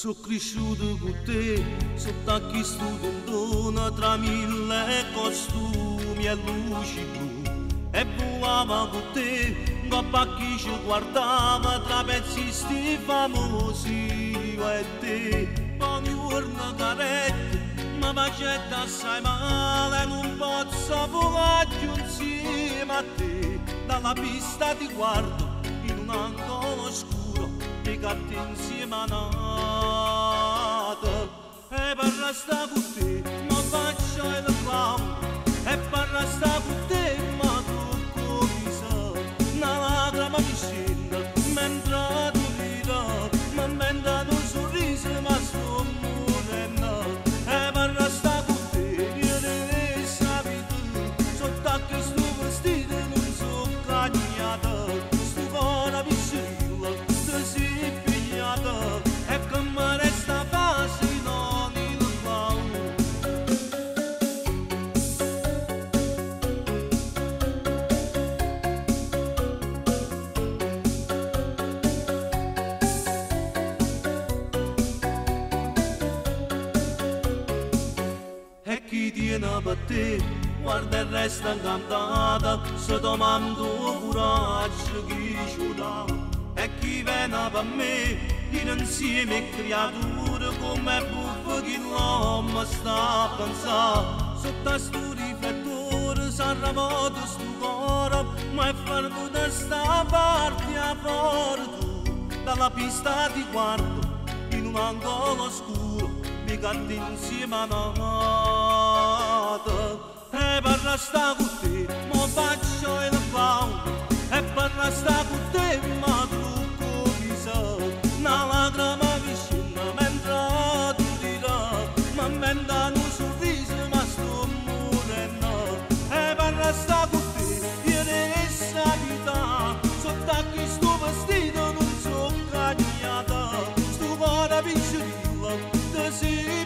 Sono cresciuto con te, sotto a chi studiando tra mille costumi e luci blu. E volava con te, coppa chi ci guardava tra pezzisti famosi. Io e te, ogni giorno carette, ma facette assai male, non posso volare più insieme a te. Dalla pista ti guardo in un angolo scuro, ti catti insieme a nata. E per restare con te, ma faccio il clown. E per restare con te, ma tocco mi sa. Una lacrima mi scende, mentre tu tira, ma mentre un sorriso, ma sto morendo. E per restare con te, io devo sapere tu, sotto a che sto vestito non so cagnata. Sto cuore mi scivola, te si pigliata, e come resta fase non il clown. E chi tiene per te, guarda e resta incantata, se domando coraggio chi ci dà. E chi viene per me, dire insieme creature come buffa che l'uomo sta a pensare. Sotto a sto riflettore sarà vuoto sto cuore, ma è fermo da sta parte a fuori tu. Dalla pista ti guardo in un angolo scuro, mi canti insieme a nata. E per restare con te, mo faccio il clown. E per restare con te, ma trucco mi sa. Una lacrima mi scende mentre tu dirà, ma mentre un sorriso, ma sto morendo. E per restare con te, io devo sapere, sotto a chi sto vestito non so cagnata. Sto cuore piccirilla, te si